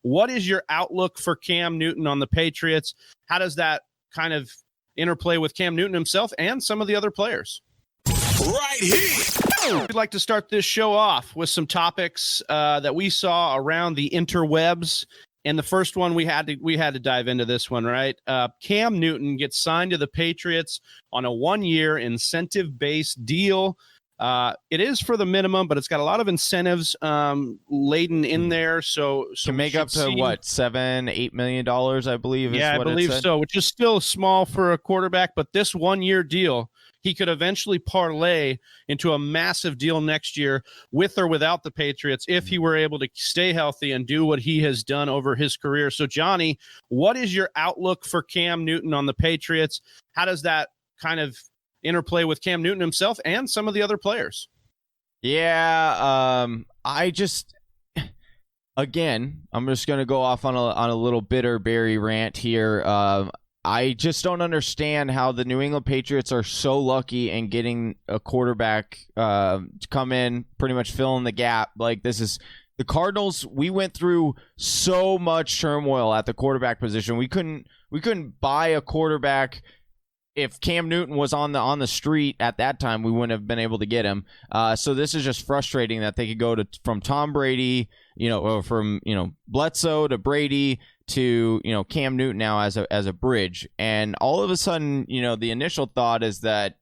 What is your outlook for Cam Newton on the Patriots? How does that kind of interplay with Cam Newton himself and some of the other players? Right here. We'd like to start this show off with some topics that we saw around the interwebs. And the first one we had to dive into this one, right? Cam Newton gets signed to the Patriots on a 1-year incentive-based deal. It is for the minimum, but it's got a lot of incentives laden in there. So to make up to what, $7-8 million, I believe. Yeah, is what I believe it said. so, which is still small for a quarterback. But this 1-year deal, he could eventually parlay into a massive deal next year with or without the Patriots if he were able to stay healthy and do what he has done over his career. So, Johnny, what is your outlook for Cam Newton on the Patriots? How does that kind of interplay with Cam Newton himself and some of the other players? Yeah, I just, again, I'm just going to go off on a little bitter Barry rant here. I just don't understand how the New England Patriots are so lucky in getting a quarterback to come in, pretty much fill in the gap. Like, this is the Cardinals. We went through so much turmoil at the quarterback position. We couldn't buy a quarterback. If Cam Newton was on the street at that time, we wouldn't have been able to get him. So this is just frustrating that they could go from Tom Brady, or from Bledsoe to Brady to Cam Newton now as a bridge. And all of a sudden, the initial thought is that,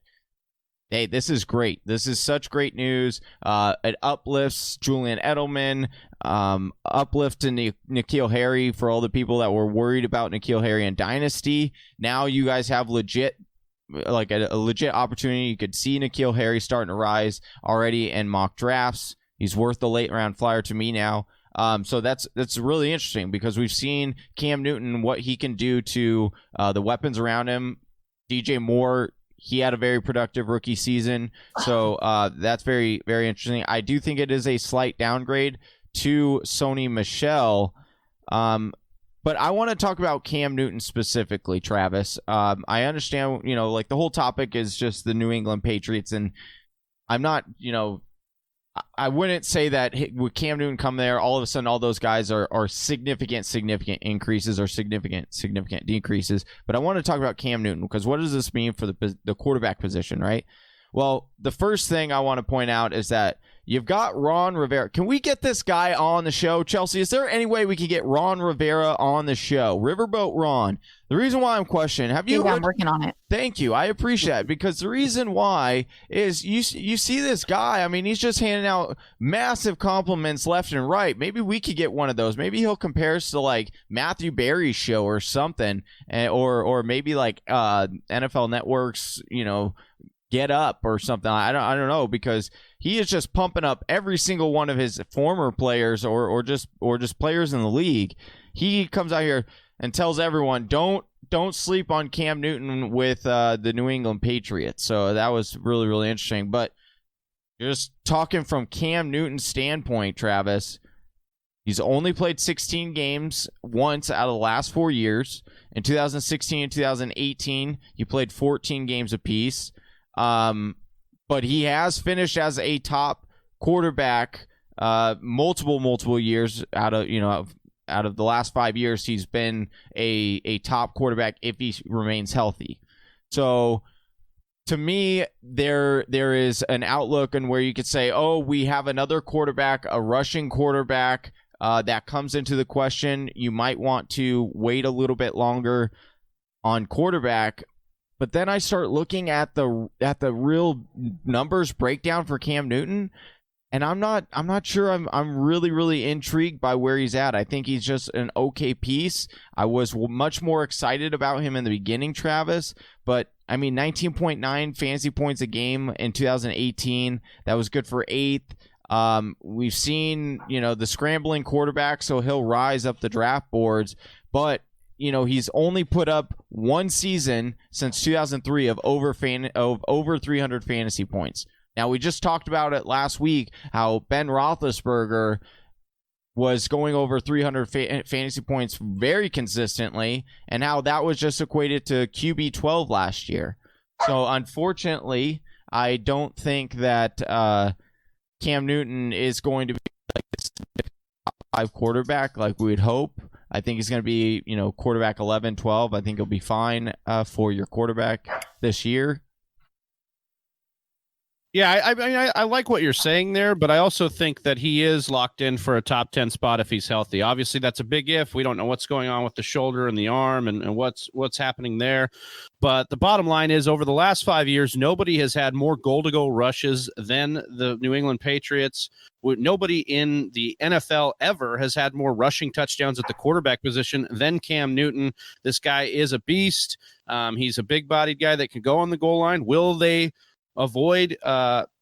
hey, this is great. This is such great news. It uplifts Julian Edelman, uplift to N'Keal Harry for all the people that were worried about N'Keal Harry and Dynasty. Now you guys have a legit opportunity. You could see N'Keal Harry starting to rise already in mock drafts. He's worth the late round flyer to me now. So that's really interesting because we've seen Cam Newton, what he can do to the weapons around him. DJ Moore, he had a very productive rookie season. So that's very, very interesting. I do think it is a slight downgrade to Sony Michel. But I want to talk about Cam Newton specifically, Travis. I understand, like the whole topic is just the New England Patriots. And I'm not, I wouldn't say that with Cam Newton come there, all of a sudden all those guys are significant increases or significant decreases. But I want to talk about Cam Newton because what does this mean for the quarterback position, right? Well, the first thing I want to point out is that you've got Ron Rivera. Can we get this guy on the show, Chelsea? Is there any way we can get Ron Rivera on the show? Riverboat Ron. The reason why I'm questioning, have you? I'm working on it. Thank you. I appreciate it because the reason why is you see this guy. I mean, he's just handing out massive compliments left and right. Maybe we could get one of those. Maybe he'll compare us to like Matthew Berry's show or something, or maybe like NFL Network's, Get Up or something. I don't know, because he is just pumping up every single one of his former players or just players in the league. He comes out here and tells everyone don't sleep on Cam Newton with the New England Patriots. So that was really, really interesting. But just talking from Cam Newton's standpoint, Travis, he's only played 16 games once out of the last 4 years. In 2016 and 2018, he played 14 games apiece. But he has finished as a top quarterback multiple years out of the last 5 years. He's been a top quarterback if he remains healthy. So to me, there is an outlook and where you could say, oh, we have another quarterback, a rushing quarterback that comes into the question. You might want to wait a little bit longer on quarterback. But then I start looking at the real numbers breakdown for Cam Newton, and I'm not sure I'm really intrigued by where he's at. I think he's just an okay piece. I was much more excited about him in the beginning, Travis, but I mean 19.9 fantasy points a game in 2018. That was good for 8th. We've seen, the scrambling quarterback, so he'll rise up the draft boards, but he's only put up one season since 2003 of over 300 fantasy points. Now, we just talked about it last week, how Ben Roethlisberger was going over 300 fantasy points very consistently, and how that was just equated to QB 12 last year. So, unfortunately, I don't think that Cam Newton is going to be like this 5 quarterback like we would hope. I think he's going to be, quarterback 11, 12. I think he'll be fine for your quarterback this year. Yeah, I mean, I like what you're saying there, but I also think that he is locked in for a top 10 spot if he's healthy. Obviously, that's a big if. We don't know what's going on with the shoulder and the arm and what's happening there. But the bottom line is, over the last 5 years, nobody has had more goal-to-goal rushes than the New England Patriots. Nobody in the NFL ever has had more rushing touchdowns at the quarterback position than Cam Newton. This guy is a beast. He's a big-bodied guy that can go on the goal line. Will they avoid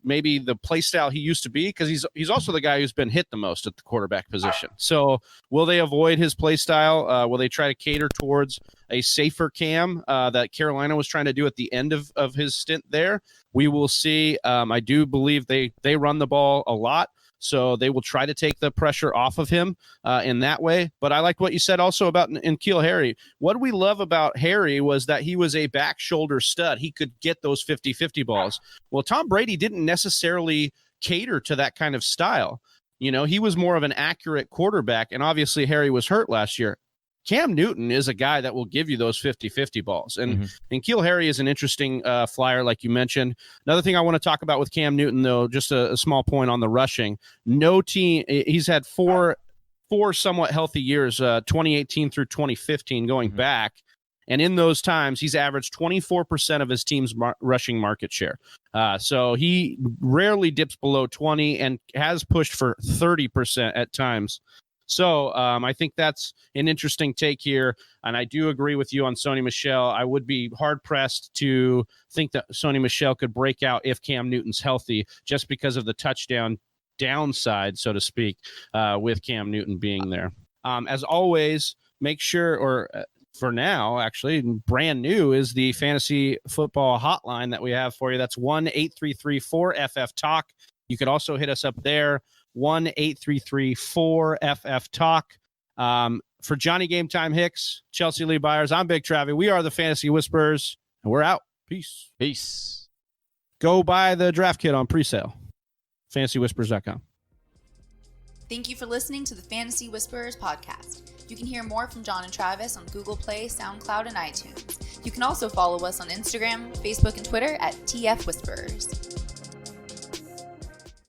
maybe the play style he used to be, because he's also the guy who's been hit the most at the quarterback position? So will they avoid his play style? Will they try to cater towards a safer Cam that Carolina was trying to do at the end of his stint there? We will see. I do believe they run the ball a lot, so they will try to take the pressure off of him in that way. But I like what you said also about N'Keal Harry. What we love about Harry was that he was a back shoulder stud. He could get those 50-50 balls. Well, Tom Brady didn't necessarily cater to that kind of style. He was more of an accurate quarterback, and obviously Harry was hurt last year. Cam Newton is a guy that will give you those 50-50 balls. And N'Keal Harry is an interesting flyer, like you mentioned. Another thing I want to talk about with Cam Newton, though, just a small point on the rushing. No team, he's had four somewhat healthy years, 2018 through 2015 going back. And in those times, he's averaged 24% of his team's rushing market share. So he rarely dips below 20 and has pushed for 30% at times. So I think that's an interesting take here. And I do agree with you on Sony Michel. I would be hard-pressed to think that Sony Michel could break out if Cam Newton's healthy, just because of the touchdown downside, so to speak, with Cam Newton being there. As always, make sure, for now, actually, brand new is the fantasy football hotline that we have for you. That's 1-833-4FF-TALK. You could also hit us up there, 1-833-4FF-TALK. For Johnny Game Time Hicks, Chelsea Lee Byers, I'm Big Travie. We are the Fantasy Whisperers, and we're out. Peace. Go buy the draft kit on presale. FantasyWhispers.com. Thank you for listening to the Fantasy Whisperers podcast. You can hear more from John and Travis on Google Play, SoundCloud, and iTunes. You can also follow us on Instagram, Facebook, and Twitter at TF Whisperers.